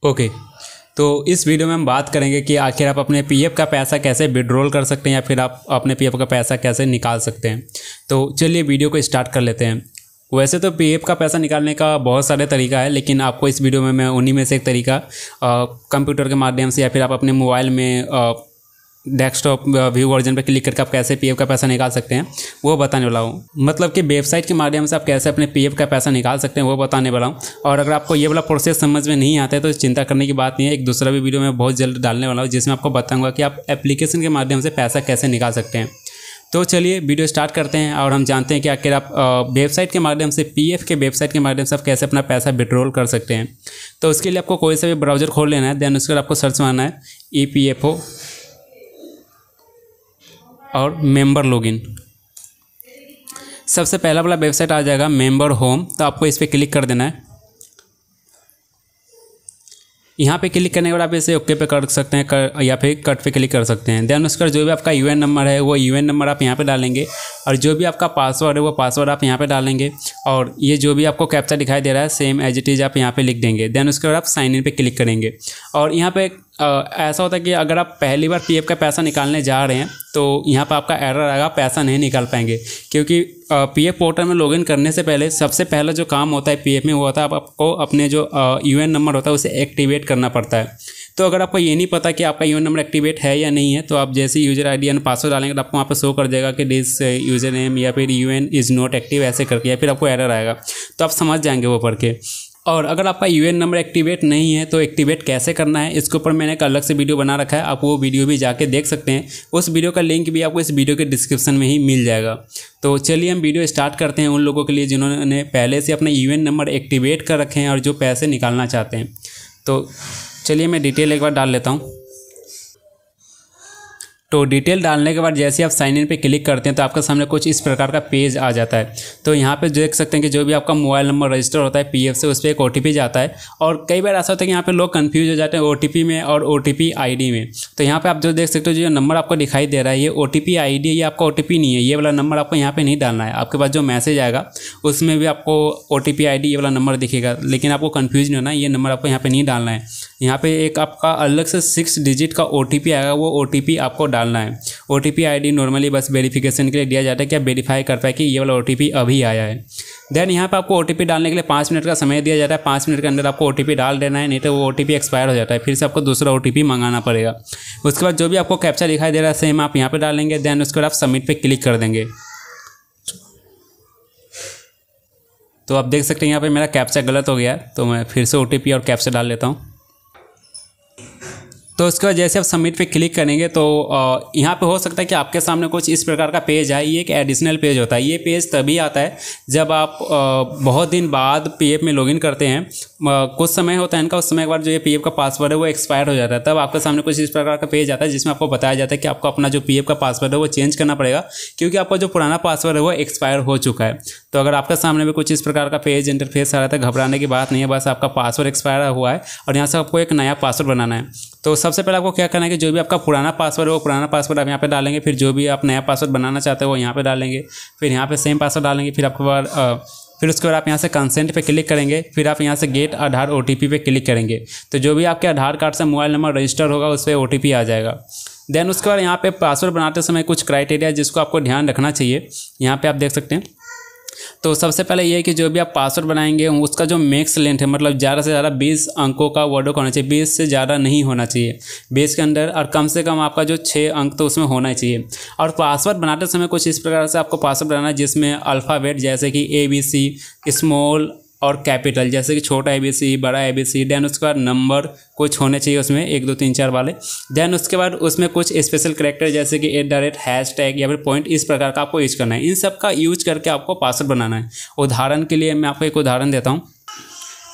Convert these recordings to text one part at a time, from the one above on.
Okay, तो इस video में हम बात करेंगे कि आखिर आप अपने पीएफ का पैसा कैसे विड्रॉल कर सकते हैं या फिर आप अपने पीएफ का पैसा कैसे निकाल सकते हैं। तो चलिए वीडियो को स्टार्ट कर लेते हैं। वैसे तो पीएफ का पैसा निकालने का बहुत सारे तरीका है, लेकिन आपको इस वीडियो में मैं उन्हीं में से एक तरीका कंप्यूटर के माध्यम से या फिर आप अपने मोबाइल में डेस्कटॉप व्यू वर्जन पर क्लिक करके आप कैसे पीएफ का पैसा निकाल सकते हैं वो बताने वाला हूँ। मतलब कि वेबसाइट के माध्यम से आप कैसे अपने पीएफ का पैसा निकाल सकते हैं वो बताने वाला हूँ। और अगर आपको ये वाला प्रोसेस समझ में नहीं आता है तो चिंता करने की बात नहीं है, एक दूसरा भी वीडियो मैं बहुत जल्द डालने वाला हूँ जिसमें आपको बताऊँगा कि आप एप्लीकेशन के माध्यम से पैसा कैसे निकाल सकते हैं। तो चलिए वीडियो स्टार्ट करते हैं और हम जानते हैं कि आखिर आप वेबसाइट के माध्यम से पीएफ के वेबसाइट के माध्यम से आप कैसे अपना पैसा विड्रॉल कर सकते हैं। तो उसके लिए आपको कोई सा भी ब्राउज़र खोल लेना है, देन उसके बाद आपको सर्च मारना है EPFO और मेंबर लॉगिन। सबसे पहला वाला वेबसाइट आ जाएगा मेंबर होम, तो आपको इस पर क्लिक कर देना है। यहाँ पे क्लिक करने के बाद आप इसे ओके पे कर सकते हैं या फिर कट पे क्लिक कर सकते हैं। देन उसका जो भी आपका यूएन नंबर है वो यूएन नंबर आप यहाँ पे डालेंगे और जो भी आपका पासवर्ड है वो पासवर्ड आप यहाँ पे डालेंगे और ये जो भी आपको कैप्चा दिखाई दे रहा है सेम एज इट इज़ आप यहाँ पे लिख देंगे। देन उसके बाद आप साइन इन पे क्लिक करेंगे और यहाँ पे ऐसा होता है कि अगर आप पहली बार पीएफ का पैसा निकालने जा रहे हैं तो यहाँ पर आपका एरर आएगा, पैसा नहीं निकाल पाएंगे, क्योंकि पीएफ पोर्टल में लॉगिन करने से पहले सबसे पहला जो काम होता है पीएफ में वो होता है आपको अपने जो यूएन नंबर होता है उसे एक्टिवेट करना पड़ता है। तो अगर आपको ये नहीं पता कि आपका यूएन नंबर एक्टिवेट है या नहीं है तो आप जैसे यूज़र आईडी एंड पासवर्ड डालेंगे तो आपको वहाँ पर शो कर जाएगा कि दिस यूज़र नेम या फिर यूएन इज़ नॉट एक्टिव ऐसे करके, या फिर आपको एरर आएगा तो आप समझ जाएंगे वो पढ़ के। और अगर आपका यूएन नंबर एक्टिवेट नहीं है तो एक्टिवेट कैसे करना है इसके ऊपर मैंने एक अलग से वीडियो बना रखा है, आप वो वीडियो भी जाके देख सकते हैं। उस वीडियो का लिंक भी आपको इस वीडियो के डिस्क्रिप्शन में ही मिल जाएगा। तो चलिए हम वीडियो स्टार्ट करते हैं उन लोगों के लिए जिन्होंने पहले से अपने यूएन नंबर एक्टिवेट कर रखे हैं और जो पैसे निकालना चाहते हैं। तो चलिए मैं डिटेल एक बार डाल लेता हूँ। तो डिटेल डालने के बाद जैसे आप साइन इन पे क्लिक करते हैं तो आपके सामने कुछ इस प्रकार का पेज आ जाता है। तो यहाँ पे देख सकते हैं कि जो भी आपका मोबाइल नंबर रजिस्टर होता है पीएफ से उस पर एक OTP जाता है। और कई बार ऐसा होता है कि यहाँ पे लोग कंफ्यूज हो जाते हैं OTP में और OTP ID में। तो यहाँ पे आप जो देख सकते हो जो नंबर आपको दिखाई दे रहा है ये OTP ID है, ये आपका OTP नहीं है। ये वाला नंबर आपको यहाँ पर नहीं डालना है। आपके पास जो मैसेज आएगा उसमें भी आपको OTP ID ये वाला नंबर दिखेगा, लेकिन आपको कन्फ्यूज नहीं होना, ये नंबर आपको यहाँ पर नहीं डालना है। यहाँ पे एक आपका अलग से 6 डिजिट का OTP आएगा, वो OTP आपको डालना है। OTP ID नॉर्मली बस वेरिफिकेशन के लिए दिया जाता है कि आप वेरीफाई कर पाए कि ये वाला OTP अभी आया है। देन यहाँ पे आपको OTP डालने के लिए 5 मिनट का समय दिया जाता है। 5 मिनट के अंदर आपको OTP डाल देना है, नहीं तो वो OTP एक्सपायर हो जाता है, फिर से आपको दूसरा OTP मंगाना पड़ेगा। उसके बाद जो भी आपको कैप्चा दिखाई दे रहा है सेम आप यहाँ पर डालेंगे। देन उसके बाद आप सबमिट पर क्लिक कर देंगे। तो आप देख सकते हैं यहाँ पर मेरा कैप्चा गलत हो गया, तो मैं फिर से OTP और कैप्चा डाल लेता हूँ। तो उसके बाद जैसे आप सबमिट पे क्लिक करेंगे तो यहाँ पे हो सकता है कि आपके सामने कुछ इस प्रकार का पेज आए। ये एक एडिशनल पेज होता है। ये पेज तभी आता है जब आप बहुत दिन बाद पीएफ में लॉगिन करते हैं। कुछ समय होता है इनका, उस समय के बाद जो ये पीएफ का पासवर्ड है वो एक्सपायर हो जाता है, तब आपके सामने कुछ इस प्रकार का पेज आता है जिसमें आपको बताया जाता है कि आपको अपना जो पीएफ का पासवर्ड है वो चेंज करना पड़ेगा, क्योंकि आपका जो पुराना पासवर्ड है वो एक्सपायर हो चुका है। तो अगर आपके सामने भी कुछ इस प्रकार का पेज इंटरफेस आ रहा है, घबराने की बात नहीं है, बस आपका पासवर्ड एक्सपायर हुआ है और यहाँ से आपको एक नया पासवर्ड बनाना है। तो सबसे पहले आपको क्या करना है कि जो भी आपका पुराना पासवर्ड है वो पुराना पासवर्ड आप यहाँ पे डालेंगे, फिर जो भी आप नया पासवर्ड बनाना चाहते हो वो यहाँ पे डालेंगे, फिर यहाँ पे सेम पासवर्ड डालेंगे, फिर आपके बाद फिर उसके बाद आप यहाँ से कंसेंट पे क्लिक करेंगे, फिर आप यहाँ से गेट आधार OTP पे क्लिक करेंगे। तो जो भी आपके आधार कार्ड से मोबाइल नंबर रजिस्टर होगा उस पर OTP आ जाएगा। देन उसके बाद यहाँ पे पासवर्ड बनाते समय कुछ क्राइटेरिया जिसको आपको ध्यान रखना चाहिए, यहाँ पे आप देख सकते हैं। तो सबसे पहले ये है कि जो भी आप पासवर्ड बनाएंगे उसका जो मैक्स लेंथ है, मतलब ज़्यादा से ज़्यादा 20 अंकों का वर्ड होना चाहिए, 20 से ज़्यादा नहीं होना चाहिए 20 के अंदर, और कम से कम आपका जो 6 अंक तो उसमें होना चाहिए। और पासवर्ड बनाते समय कुछ इस प्रकार से आपको पासवर्ड बनाना है जिसमें अल्फ़ाबेट जैसे कि ABC, स्मॉल और कैपिटल, जैसे कि छोटा ABC, बड़ा ABC। देन उसके बाद नंबर कुछ होने चाहिए उसमें 1 2 3 4 वाले। देन उसके बाद उसमें कुछ स्पेशल कैरेक्टर जैसे कि @ या फिर पॉइंट, इस प्रकार का आपको यूज करना है। इन सब का यूज करके आपको पासवर्ड बनाना है। उदाहरण के लिए मैं आपको एक उदाहरण देता हूँ।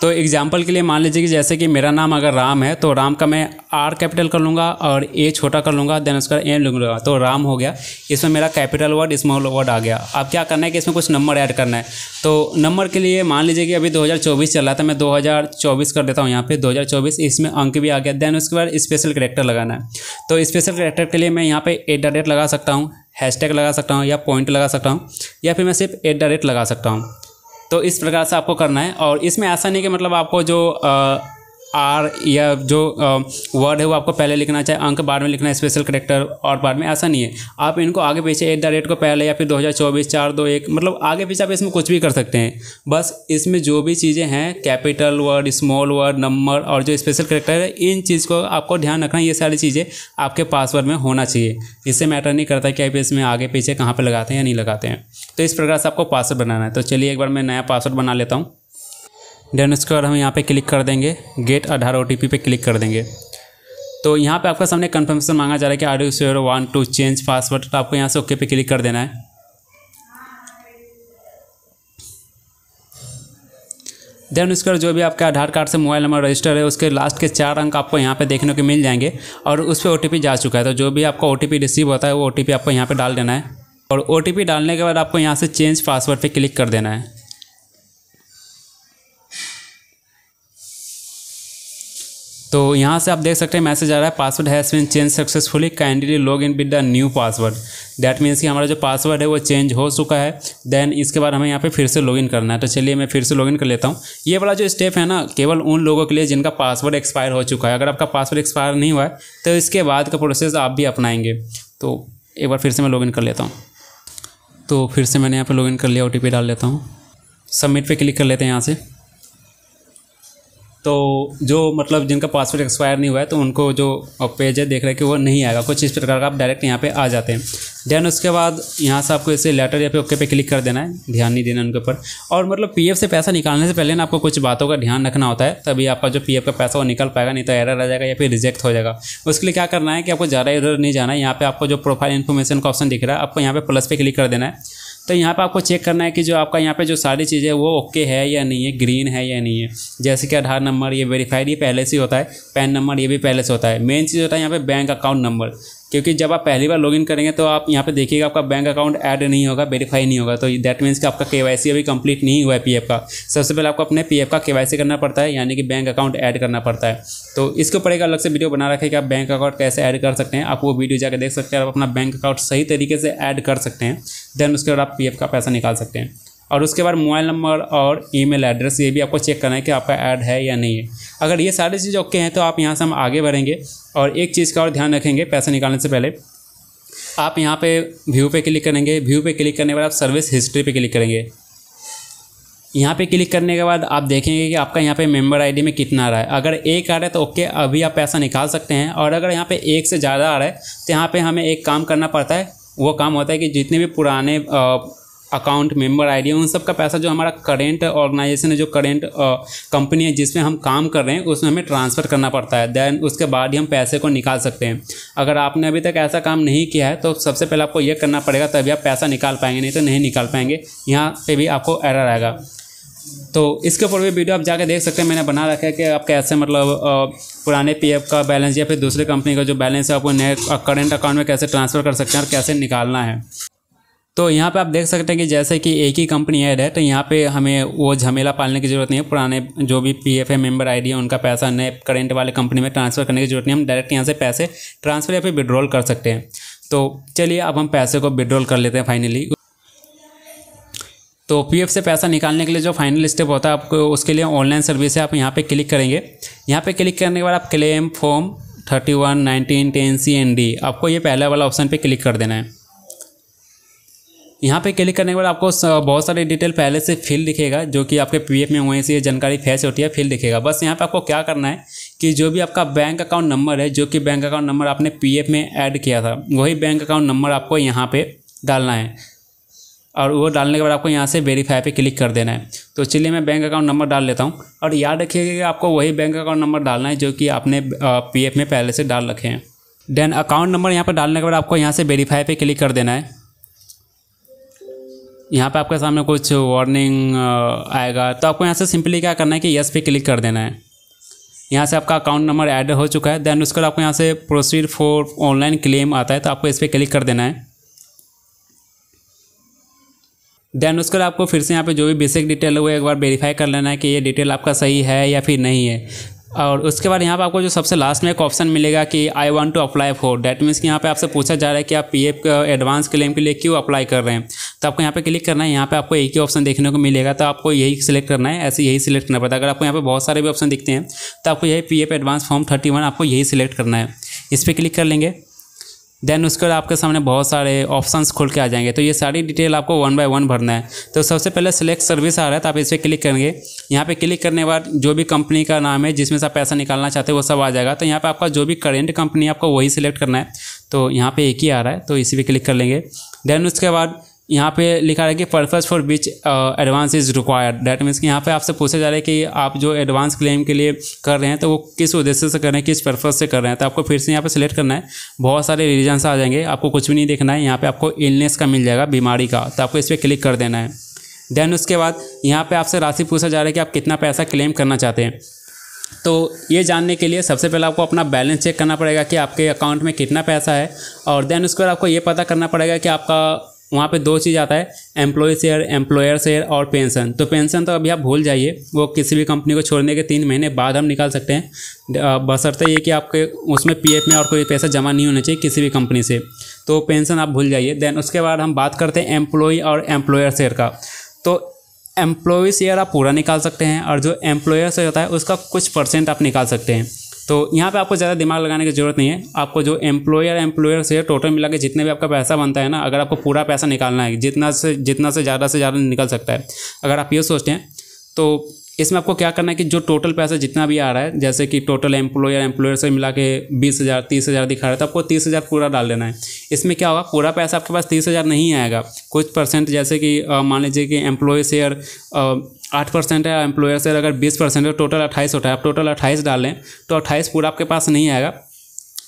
तो एग्जाम्पल के लिए मान लीजिए कि जैसे कि मेरा नाम अगर राम है तो राम का मैं R कैपिटल कर लूँगा और A छोटा कर लूँगा, देन उसका M लूँगा, तो राम हो गया। इसमें मेरा कैपिटल वर्ड स्मॉल वर्ड आ गया। अब क्या करना है कि इसमें कुछ नंबर ऐड करना है। तो नंबर के लिए मान लीजिए कि अभी 2024 चल रहा था, मैं 2024 कर देता हूँ यहाँ पे 2024, इसमें अंक भी आ गया। देन उसके बाद स्पेशल कैरेक्टर लगाना है। तो स्पेशल कैरेक्टर के लिए मैं यहाँ पे @ लगा सकता हूँ, हैशटैग लगा सकता हूँ, या पॉइंट लगा सकता हूँ, या फिर मैं सिर्फ @ लगा सकता हूँ। तो इस प्रकार से आपको करना है। और इसमें ऐसा नहीं कि मतलब आपको जो आर या जो वर्ड है वो आपको पहले लिखना चाहिए, अंक बाद में लिखना है, स्पेशल कैरेक्टर और बाद में, ऐसा नहीं है। आप इनको आगे पीछे @ को पहले या फिर 2024 421 मतलब आगे पीछे आप इसमें कुछ भी कर सकते हैं। बस इसमें जो भी चीज़ें हैं, capital word, small word, number और जो स्पेशल कैरेक्टर है, इन चीज़ को आपको ध्यान रखना। ये सारी चीज़ें आपके पासवर्ड में होना चाहिए। इससे मैटर नहीं करता कि आप इसमें आगे पीछे कहाँ पर लगाते हैं या नहीं लगाते हैं। तो इस प्रकार से आपको पासवर्ड बनाना है। तो चलिए एक बार मैं नया पासवर्ड बना लेता हूँ। देन उसके बाद हम यहाँ पे क्लिक कर देंगे, गेट आधार OTP पे क्लिक कर देंगे। तो यहाँ पे आपका सामने कन्फर्मेशन मांगा जा रहा है कि are you sure want to change password. तो आपको यहाँ से ओके पे क्लिक कर देना है। देन उसके बाद जो भी आपके आधार कार्ड से मोबाइल नंबर रजिस्टर है उसके लास्ट के 4 अंक आपको यहाँ पे देखने को मिल जाएंगे और उस पर OTP जा चुका है। तो जो भी आपका OTP रिसीव होता है वो OTP आपको यहाँ पर डाल देना है और OTP डालने के बाद आपको यहाँ से चेंज पासवर्ड पर क्लिक कर देना है। तो यहाँ से आप देख सकते हैं मैसेज आ रहा है, password has been change successfully, kindly log in with the new password. That means कि हमारा जो पासवर्ड है वो चेंज हो चुका है। देन इसके बाद हमें यहाँ पे फिर से लॉगिन करना है। तो चलिए मैं फिर से लॉगिन कर लेता हूँ। ये वाला जो स्टेप है ना, केवल उन लोगों के लिए जिनका पासवर्ड एक्सपायर हो चुका है। अगर आपका पासवर्ड एक्सपायर नहीं हुआ है तो इसके बाद का प्रोसेस आप भी अपनाएंगे। तो एक बार फिर से मैं लॉगिन कर लेता हूँ। तो फिर से मैंने यहाँ पर लॉगिन कर लिया, OTP डाल लेता हूँ, सबमिट पर क्लिक कर लेते हैं यहाँ से। तो जो मतलब जिनका पासवर्ड एक्सपायर नहीं हुआ है तो उनको जो पेज है देख रहे हैं कि वो नहीं आएगा, कुछ इस प्रकार का आप डायरेक्ट यहाँ पे आ जाते हैं। देन उसके बाद यहाँ से आपको इसे लेटर या फिर ओके पे क्लिक कर देना है, ध्यान नहीं देना उनके ऊपर। और मतलब PF से पैसा निकालने से पहले ना आपको कुछ बातों का ध्यान रखना होता है, तभी आपका जो PF का पैसा वो निकल पाएगा, नहीं तो एरर आ जाएगा या फिर रिजेक्ट हो जाएगा। उसके लिए क्या करना है कि आपको ज़्यादा इधर नहीं जाना है। यहाँ पर आपको जो प्रोफाइल इन्फॉर्मेशन का ऑप्शन दिख रहा है, आपको यहाँ पर प्लस पे क्लिक कर देना है। तो यहाँ पे आपको चेक करना है कि जो आपका यहाँ पे जो सारी चीज़ें वो ओके है या नहीं है, ग्रीन है या नहीं है। जैसे कि आधार नंबर ये वेरीफाइड, ये पहले से होता है, पैन नंबर ये भी पहले से होता है। मेन चीज़ होता है यहाँ पे बैंक अकाउंट नंबर, क्योंकि जब आप पहली बार लॉगिन करेंगे तो आप यहाँ पे देखिएगा आपका बैंक अकाउंट ऐड नहीं होगा, वेरीफाई नहीं होगा। तो दैट मीन्स कि आपका KYC अभी कंप्लीट नहीं हुआ है PF का। सबसे पहले आपको अपने PF का KYC करना पड़ता है, यानी कि बैंक अकाउंट ऐड करना पड़ता है। तो इसके ऊपर एक अलग से वीडियो बना रखे कि आप बैंक अकाउंट कैसे ऐड कर सकते हैं। आप वो वीडियो जाकर देख सकते हैं, आप अपना बैंक अकाउंट सही तरीके से ऐड कर सकते हैं। देन उसके बाद आप PF का पैसा निकाल सकते हैं। और उसके बाद मोबाइल नंबर और ईमेल एड्रेस ये भी आपको चेक करना है कि आपका ऐड है या नहीं है। अगर ये सारी चीज़ ओके हैं तो आप यहाँ से हम आगे बढ़ेंगे। और एक चीज़ का और ध्यान रखेंगे, पैसा निकालने से पहले आप यहाँ पे व्यू पे क्लिक करेंगे। व्यू पे क्लिक करने के बाद आप सर्विस हिस्ट्री पे क्लिक करेंगे। यहाँ पे क्लिक करने के बाद आप देखेंगे कि आपका यहाँ पे मेंबर आईडी में कितना आ रहा है। अगर 1 आ रहा है तो ओके, अभी आप पैसा निकाल सकते हैं। और अगर यहाँ पे 1 से ज़्यादा आ रहा है तो यहाँ पे हमें एक काम करना पड़ता है। वो काम होता है कि जितने भी पुराने अकाउंट मेंबर आईडी है उन सब का पैसा जो हमारा करेंट ऑर्गेनाइजेशन है, जो करेंट कंपनी है जिसमें हम काम कर रहे हैं, उसमें हमें ट्रांसफ़र करना पड़ता है। देन उसके बाद ही हम पैसे को निकाल सकते हैं। अगर आपने अभी तक ऐसा काम नहीं किया है तो सबसे पहले आपको ये करना पड़ेगा, तभी आप पैसा निकाल पाएंगे, नहीं तो नहीं निकाल पाएंगे। यहाँ पे भी आपको एरर आएगा। तो इसके ऊपर भी वीडियो आप जाके देख सकते हैं, मैंने बना रखा है कि आप कैसे मतलब पुराने PF का बैलेंस या फिर दूसरे कंपनी का जो बैलेंस है आपको नए करेंट अकाउंट में कैसे ट्रांसफ़र कर सकते हैं और कैसे निकालना है। तो यहाँ पे आप देख सकते हैं कि जैसे कि एक ही कंपनी ऐड है, तो यहाँ पे हमें वो झमेला पालने की ज़रूरत नहीं है। पुराने जो भी PF है मेंबर आईडी है उनका पैसा नए करेंट वाले कंपनी में ट्रांसफ़र करने की ज़रूरत नहीं है। हम डायरेक्ट यहाँ से पैसे ट्रांसफ़र या फिर विड्रॉल कर सकते हैं। तो चलिए अब हम पैसे को विड्रॉल कर लेते हैं फाइनली। तो PF से पैसा निकालने के लिए जो फाइनल स्टेप होता है आपको, उसके लिए ऑनलाइन सर्विस है। आप यहाँ पे क्लिक करेंगे। यहाँ पे क्लिक करने के बाद आप क्लेम फॉर्म 31 19 10 CND, आपको ये पहला वाला ऑप्शन पे क्लिक कर देना है। यहाँ पे क्लिक करने के बाद आपको बहुत सारी डिटेल पहले से फिल दिखेगा, जो कि आपके PF में वहीं से ये जानकारी फैच होती है, फिल दिखेगा। बस यहाँ पे आपको क्या करना है कि जो भी आपका बैंक अकाउंट नंबर है, जो कि बैंक अकाउंट नंबर आपने PF में ऐड किया था, वही बैंक अकाउंट नंबर आपको यहाँ पे डालना है। और वो डालने के बाद आपको यहाँ से वेरीफाई पे क्लिक कर देना है। तो चलिए मैं बैंक अकाउंट नंबर डाल लेता हूँ। और याद रखिएगा कि आपको वही बैंक अकाउंट नंबर डालना है जो कि आपने PF में पहले से डाल रखे हैं। देन अकाउंट नंबर यहाँ पर डालने के बाद आपको यहाँ से वेरीफाई पे क्लिक कर देना है। यहाँ पे आपके सामने कुछ वार्निंग आएगा, तो आपको यहाँ से सिंपली क्या करना है कि यस पे क्लिक कर देना है। यहाँ से आपका अकाउंट नंबर ऐड हो चुका है। देन उसके बाद आपको यहाँ से प्रोसीड फॉर ऑनलाइन क्लेम आता है, तो आपको इस पर क्लिक कर देना है। देन उसके बाद आपको फिर से यहाँ पे जो भी बेसिक डिटेल है वो एक बार वेरीफाई कर लेना है कि ये डिटेल आपका सही है या फिर नहीं है। और उसके बाद यहाँ पे आपको जो सबसे लास्ट में एक ऑप्शन मिलेगा कि I want to apply for, that means कि यहाँ पे आपसे पूछा जा रहा है कि आप PF का एडवांस क्लेम के लिए क्यों अप्लाई कर रहे हैं। तो आपको यहाँ पे क्लिक करना है। यहाँ पे आपको एक ही ऑप्शन देखने को मिलेगा, तो आपको यही सिलेक्ट करना है, ऐसे यही सिलेक्ट करना पड़ता है। अगर आपको यहाँ पे बहुत सारे भी ऑप्शन दिखते हैं तो आपको यही पीएफ एडवांस फॉर्म 31 आपको यही सिलेक्ट करना है। इस पर क्लिक कर लेंगे, देन उसके बाद आपके सामने बहुत सारे ऑप्शंस खुल के आ जाएंगे। तो ये सारी डिटेल आपको 1 बाय 1 भरना है। तो सबसे पहले सिलेक्ट सर्विस आ रहा है, तो आप इस पर क्लिक करेंगे। यहाँ पे क्लिक करने के बाद जो भी कंपनी का नाम है जिसमें से आप पैसा निकालना चाहते हैं वो सब आ जाएगा। तो यहाँ पे आपका जो भी करेंट कंपनी है आपको वही सिलेक्ट करना है। तो यहाँ पे एक ही आ रहा है, तो इसी पे क्लिक कर लेंगे। देन उसके बाद यहाँ पे लिखा है कि purpose for which advance is required. That means कि यहाँ पे आपसे पूछा जा रहा है कि आप जो एडवांस क्लेम के लिए कर रहे हैं तो वो किस उद्देश्य से कर रहे हैं, किस पर्पस से कर रहे हैं। तो आपको फिर से यहाँ पे सिलेक्ट करना है। बहुत सारे रीजन्स आ जाएंगे, आपको कुछ भी नहीं देखना है। यहाँ पे आपको इलनेस का मिल जाएगा, बीमारी का, तो आपको इस पर क्लिक कर देना है। देन उसके बाद यहाँ पर आपसे राशि पूछा जा रहा है कि आप कितना पैसा क्लेम करना चाहते हैं। तो ये जानने के लिए सबसे पहले आपको अपना बैलेंस चेक करना पड़ेगा कि आपके अकाउंट में कितना पैसा है। और देन उसके बाद आपको ये पता करना पड़ेगा कि आपका वहाँ पे 2 चीज़ आता है, एम्प्लॉय शेयर, एम्प्लॉयर शेयर और पेंशन। तो पेंशन तो अभी आप भूल जाइए, वो किसी भी कंपनी को छोड़ने के 3 महीने बाद हम निकाल सकते हैं, बशर्ते ये कि आपके उसमें पीएफ में और कोई पैसा जमा नहीं होना चाहिए किसी भी कंपनी से। तो पेंशन आप भूल जाइए। देन उसके बाद हम बात करते हैं एम्प्लॉय और एम्प्लॉयर शेयर का। तो एम्प्लॉय शेयर आप पूरा निकाल सकते हैं और जो एम्प्लॉयर शेयर होता है उसका कुछ % आप निकाल सकते हैं। तो यहाँ पे आपको ज़्यादा दिमाग लगाने की ज़रूरत नहीं है। आपको जो एम्प्लॉयर शेयर टोटल मिला के जितने भी आपका पैसा बनता है ना, अगर आपको पूरा पैसा निकालना है, जितना से ज़्यादा निकल सकता है, अगर आप ये सोचते हैं तो इसमें आपको क्या करना है कि जो टोटल पैसा जितना भी आ रहा है, जैसे कि टोटल एम्प्लॉयर से मिला के 20,000 30,000 दिखा रहा है, तो आपको 30,000 पूरा डाल देना है। इसमें क्या होगा, पूरा पैसा आपके पास 30,000 नहीं आएगा, कुछ % जैसे कि मान लीजिए कि एम्प्लॉय शेयर 8% है, एम्प्लॉयर शेयर अगर 20% है, टोटल 28 होता है। आप टोटल 28 डाल लें तो 28 पूरा आपके पास नहीं आएगा।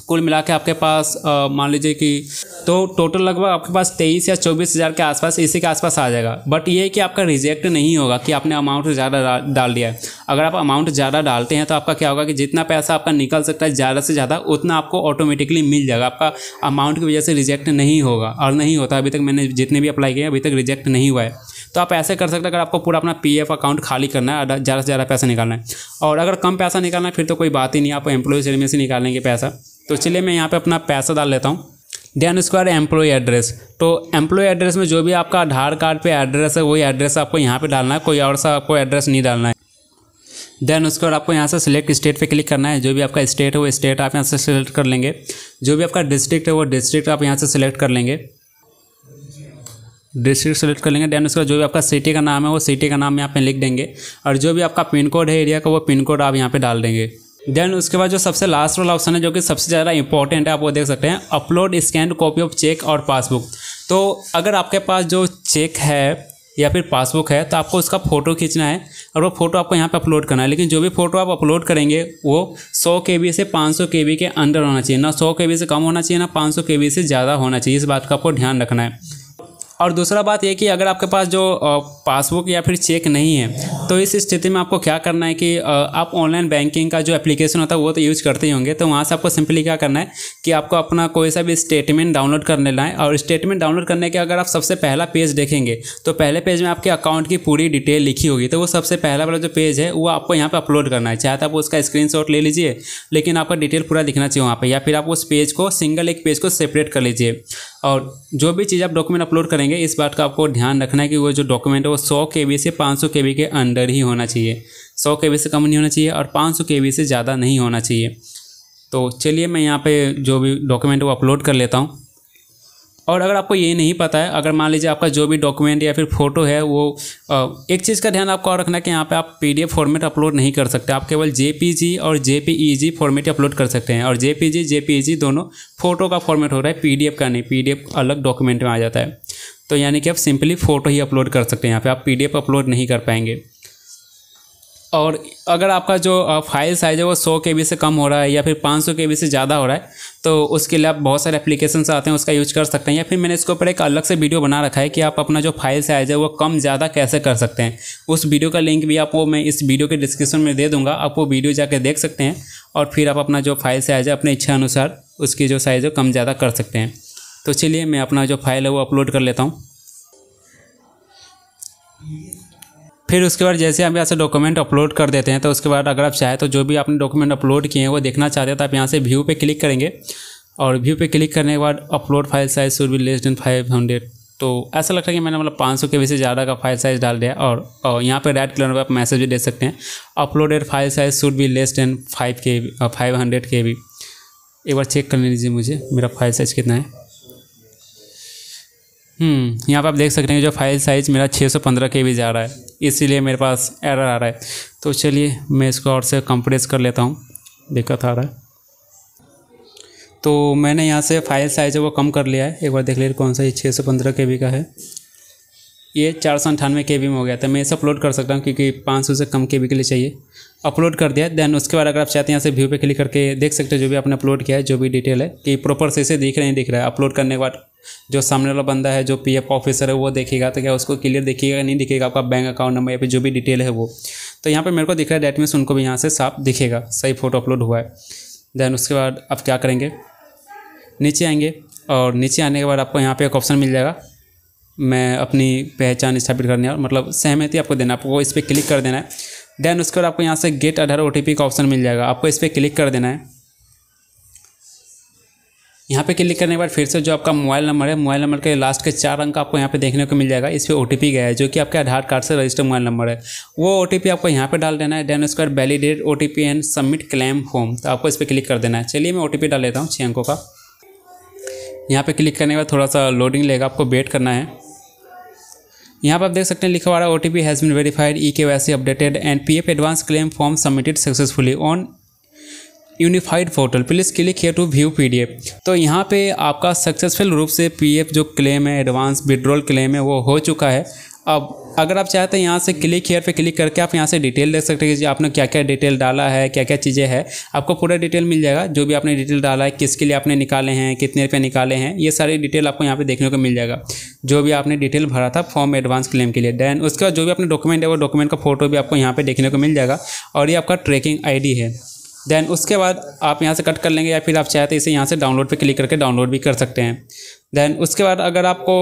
कुल मिला के आपके पास मान लीजिए कि तो टोटल लगभग आपके पास 23 या 24,000 के आसपास, इसी के आसपास आ जाएगा। बट ये कि आपका रिजेक्ट नहीं होगा कि आपने अमाउंट ज़्यादा डाल दिया है। अगर आप अमाउंट ज़्यादा डालते हैं तो आपका क्या होगा कि जितना पैसा आपका निकल सकता है ज़्यादा से ज़्यादा, उतना आपको ऑटोमेटिकली मिल जाएगा। आपका अमाउंट की वजह से रिजेक्ट नहीं होगा और नहीं होता। अभी तक मैंने जितने भी अप्लाई किए अभी तक रिजेक्ट नहीं हुआ है। तो आप ऐसे कर सकते हैं अगर आपको पूरा अपना पीएफ अकाउंट खाली करना है, ज़्यादा से ज़्यादा पैसा निकालना है। और अगर कम पैसा निकालना है फिर तो कोई बात ही नहीं, आप एम्प्लॉय शेयर में से निकालेंगे पैसा। तो चलिए मैं यहाँ पे अपना पैसा डाल लेता हूँ। देन उसके बाद एम्प्लॉय एड्रेस। तो एम्प्लॉय एड्रेस में जो भी आपका आधार कार्ड पे एड्रेस है वही एड्रेस आपको यहाँ पे डालना है, कोई और सा आपको एड्रेस नहीं डालना है। देन उसके बाद आपको यहाँ से सिलेक्ट स्टेट पे क्लिक करना है। जो भी आपका स्टेट है वो स्टेट आप यहाँ से सिलेक्ट कर लेंगे। जो भी आपका डिस्ट्रिक्ट है वो डिस्ट्रिक्ट आप यहाँ से सिलेक्ट कर लेंगे, डिस्ट्रिक्ट सेलेक्ट कर लेंगे। देन उसका जो भी आपका सिटी का नाम है वो सिटी का नाम यहाँ पे लिख देंगे और जो भी आपका पिन कोड है एरिया का वो पिन कोड आप यहाँ पे डाल देंगे। देन उसके बाद जो सबसे लास्ट वाला ऑप्शन है जो कि सबसे ज़्यादा इंपॉर्टेंट है, आप वो देख सकते हैं, upload scan copy of check और पासबुक। तो अगर आपके पास जो चेक है या फिर पासबुक है तो आपको उसका फ़ोटो खींचना है और वो फ़ोटो आपको यहाँ पे अपलोड करना है। लेकिन जो भी फ़ोटो आप अपलोड करेंगे वो 100 KB से 500 KB के अंदर होना चाहिए, ना 100 KB से कम होना चाहिए, ना 500 KB से ज़्यादा होना चाहिए। इस बात का आपको ध्यान रखना है। और दूसरा बात ये कि अगर आपके पास जो पासबुक या फिर चेक नहीं है तो इस स्थिति में आपको क्या करना है कि आप ऑनलाइन बैंकिंग का जो एप्लीकेशन होता है वो तो यूज़ करते ही होंगे। तो वहाँ से आपको सिंपली क्या करना है कि आपको अपना कोई सा भी स्टेटमेंट डाउनलोड कर लेना है। और स्टेटमेंट डाउनलोड करने के अगर आप सबसे पहला पेज देखेंगे तो पहले पेज में आपके अकाउंट की पूरी डिटेल लिखी होगी। तो वो सबसे पहला वाला जो पेज है वो आपको यहाँ पर अपलोड करना है। चाहे तो आप उसका स्क्रीनशॉट ले लीजिए, लेकिन आपका डिटेल पूरा दिखना चाहिए वहाँ पर, या फिर आप उस पेज को सिंगल एक पेज को सेपरेट कर लीजिए। और जो भी चीज़ आप डॉक्यूमेंट अपलोड करेंगे इस बात का आपको ध्यान रखना है कि वो जो डॉक्यूमेंट है वो 100 KB से 500 KB के अंदर ही होना चाहिए। 100 KB से कम नहीं होना चाहिए और 500 KB से ज़्यादा नहीं होना चाहिए। तो चलिए मैं यहाँ पे जो भी डॉक्यूमेंट वो अपलोड कर लेता हूँ। और अगर आपको ये नहीं पता है, अगर मान लीजिए आपका जो भी डॉक्यूमेंट या फिर फ़ोटो है वो एक चीज़ का ध्यान आपको और रखना है कि यहाँ पे आप PDF फॉर्मेट अपलोड नहीं कर सकते। आप केवल JPG और JPEG फॉर्मेट अपलोड कर सकते हैं। और JPG JPEG दोनों फ़ोटो का फॉर्मेट हो रहा है, PDF का नहीं। PDF अलग डॉक्यूमेंट में आ जाता है। तो यानी कि आप सिंपली फ़ोटो ही अपलोड कर सकते हैं, यहाँ पर आप PDF अपलोड नहीं कर पाएंगे। और अगर आपका जो फाइल साइज़ है वो 100 KB से कम हो रहा है या फिर 500 KB से ज़्यादा हो रहा है तो उसके लिए आप बहुत सारे एप्लीकेशंस आते हैं उसका यूज कर सकते हैं। या फिर मैंने इसके ऊपर एक अलग से वीडियो बना रखा है कि आप अपना जो फाइल साइज़ है वो कम ज़्यादा कैसे कर सकते हैं। उस वीडियो का लिंक भी आपको मैं इस वीडियो के डिस्क्रिप्शन में दे दूँगा, आप वो वीडियो जाकर देख सकते हैं और फिर आप अपना जो फाइल साइज़ है अपने इच्छा अनुसार उसकी जो साइज़ है कम ज़्यादा कर सकते हैं। तो चलिए मैं अपना जो फाइल है वो अपलोड कर लेता हूँ। फिर उसके बाद जैसे आप यहाँ से डॉक्यूमेंट अपलोड कर देते हैं तो उसके बाद अगर आप चाहें तो जो भी आपने डॉक्यूमेंट अपलोड किए हैं वो देखना चाहते हैं तो आप यहाँ से व्यू पे क्लिक करेंगे। और व्यू पे क्लिक करने के बाद upload file size should be less than 500 तो ऐसा लगता है कि मैंने मतलब 500 KB से ज़्यादा का फाइल साइज़ डाल दिया। और यहाँ पे रेड कलर में आप मैसेज भी दे सकते हैं, uploaded file size should be less than 500 KB। एक बार चेक कर लीजिए मुझे मेरा फाइल साइज़ कितना है। यहाँ पर आप देख सकते हैं जो फाइल साइज़ मेरा 615 KB जा रहा है, इसीलिए मेरे पास एरर आ रहा है। तो चलिए मैं इसको और से कंप्रेस कर लेता हूँ, दिक्कत आ रहा है। तो मैंने यहाँ से फाइल साइज़ है वो कम कर लिया है। एक बार देख लीजिए कौन सा, ये 615 KB का है, ये 498 KB में हो गया था। मैं इसे अपलोड कर सकता हूँ क्योंकि 500 से कम KB के लिए चाहिए। अपलोड कर दिया। देन उसके बाद अगर आप चाहते हैं यहाँ से व्यू पे क्लिक करके देख सकते हैं जो भी आपने अपलोड किया है, जो भी डिटेल है कि प्रॉपर से इसे दिख रहा है नहीं दिख रहा है। अपलोड करने के बाद जो सामने वाला बंदा है, जो PF ऑफिसर है, वो देखेगा तो क्या उसको क्लियर दिखेगा नहीं दिखेगा आपका बैंक अकाउंट नंबर या फिर जो भी डिटेल है वो। तो यहाँ पर मेरे को दिख रहा है, डेट मीन्स उनको भी यहाँ से साफ दिखेगा सही फ़ोटो अपलोड हुआ है। देन उसके बाद आप क्या करेंगे, नीचे आएंगे और नीचे आने के बाद आपको यहाँ पे एक ऑप्शन मिल जाएगा, मैं अपनी पहचान स्थापित करनी है, मतलब सहमति आपको देना, आपको इस पर क्लिक कर देना है। देन उसके बाद आपको यहाँ से गेट आधार OTP का ऑप्शन मिल जाएगा, आपको इस पर क्लिक कर देना है। यहाँ पे क्लिक करने के बाद फिर से जो आपका मोबाइल नंबर है, मोबाइल नंबर के लास्ट के 4 अंक आपको यहाँ पे देखने को मिल जाएगा। इस पर OTP गया है जो कि आपके आधार कार्ड से रजिस्टर्ड मोबाइल नंबर है, वो OTP आपको यहाँ पे डाल देना है। देन उसके बाद validate OTP and submit claim form, तो आपको इस पर क्लिक कर देना है। चलिए मैं OTP डाल लेता हूँ 6 अंकों का। यहाँ पे क्लिक करने के बाद थोड़ा सा लोडिंग लेगा, आपको वेट करना है। यहाँ पर आप देख सकते हैं लिखा हुआ है OTP has been verified, eKYC updated and PF advance claim form submitted successfully on unified portal, please click here to view PDF। तो यहाँ पे आपका सक्सेसफुल रूप से PF जो क्लेम है, एडवांस विड्रॉल क्लेम है, वो हो चुका है। अब अगर आप चाहते हैं यहाँ से क्लिक हियर पे क्लिक करके आप यहाँ से डिटेल देख सकते हैं कि आपने क्या क्या डिटेल डाला है, क्या क्या चीज़ें हैं, आपको पूरा डिटेल मिल जाएगा। जो भी आपने डिटेल डाला है, किसके लिए आपने निकाले हैं, कितने रुपये निकाले हैं, ये सारी डिटेल आपको यहाँ पे देखने को मिल जाएगा। जो भी आपने डिटेल भरा था फॉर्म एडवांस क्लेम के लिए। देन उसके बाद जो भी अपने डॉक्यूमेंट है, वो डॉक्यूमेंट का फोटो भी आपको यहाँ पर देखने को मिल जाएगा और ये आपका ट्रैकिंग ID है। देन उसके बाद आप यहाँ से कट कर लेंगे या फिर आप चाहते हैं इसे यहाँ से डाउनलोड पे क्लिक करके डाउनलोड भी कर सकते हैं। देन उसके बाद अगर आपको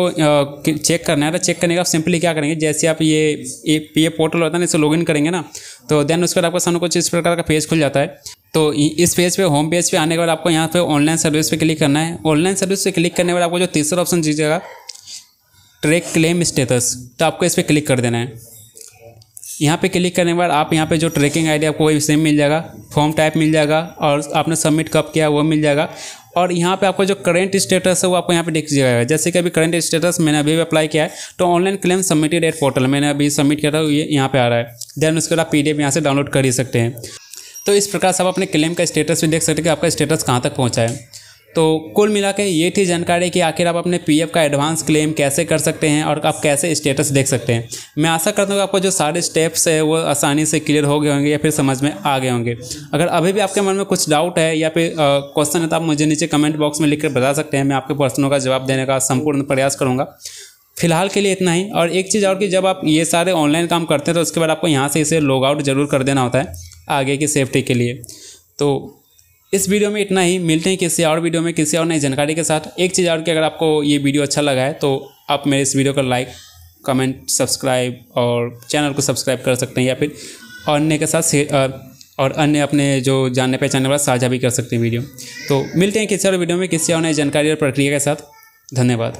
चेक करना है तो चेक करने का आप सिंपली क्या करेंगे, जैसे आप ये PF पोर्टल होता है ना, इसे लॉगिन करेंगे ना, तो देन उसके बाद आपको सामने कुछ इस प्रकार का पेज खुल जाता है। तो इस पेज पे होम पेज पे आने के बाद आपको यहाँ पे ऑनलाइन सर्विस पे क्लिक करना है। ऑनलाइन सर्विस पे क्लिक करने के बाद आपको जो तीसरा ऑप्शन दीजिएगा ट्रैक क्लेम स्टेटस, तो आपको इस पर क्लिक कर देना है। यहाँ पे क्लिक करने के बाद आप यहाँ पे जो ट्रैकिंग ID आपको वही सेम मिल जाएगा, फॉर्म टाइप मिल जाएगा और आपने सबमिट कब किया वो मिल जाएगा। और यहाँ पे आपको जो करंट स्टेटस है वो आपको यहाँ पे दिख जाएगा। जैसे कि अभी करंट स्टेटस मैंने अभी अप्लाई किया है, तो online claim submitted at portal मैंने अभी सबमिट किया था, ये यहाँ पे आ रहा है। देन उसके बाद आप PDF यहाँ से डाउनलोड कर ही सकते हैं। तो इस प्रकार से आप अपने क्लेम का स्टेटस भी देख सकते हैं कि आपका स्टेटस कहाँ तक पहुँचा है। तो कुल मिला के ये थी जानकारी कि आखिर आप अपने PF का एडवांस क्लेम कैसे कर सकते हैं और आप कैसे स्टेटस देख सकते हैं। मैं आशा करता हूँ कि आपको जो सारे स्टेप्स है वो आसानी से क्लियर हो गए होंगे या फिर समझ में आ गए होंगे। अगर अभी भी आपके मन में कुछ डाउट है या फिर क्वेश्चन है तो आप मुझे नीचे कमेंट बॉक्स में लिख कर बता सकते हैं। मैं आपके प्रश्नों का जवाब देने का संपूर्ण प्रयास करूँगा। फिलहाल के लिए इतना ही। और एक चीज़ और कि जब आप ये सारे ऑनलाइन काम करते हैं तो उसके बाद आपको यहाँ से इसे लॉग आउट जरूर कर देना होता है आगे की सेफ्टी के लिए। तो इस वीडियो में इतना ही, मिलते हैं किसी और वीडियो में किसी और नई जानकारी के साथ। एक चीज़ और कि अगर आपको ये वीडियो अच्छा लगा है तो आप मेरे इस वीडियो को लाइक, कमेंट, सब्सक्राइब और चैनल को सब्सक्राइब कर सकते हैं या फिर अन्य के साथ और अन्य अपने जो जानने पहचानने वाला साझा भी कर सकते हैं वीडियो। तो मिलते हैं किसी और वीडियो में किसी और नई जानकारी और प्रक्रिया के साथ। धन्यवाद।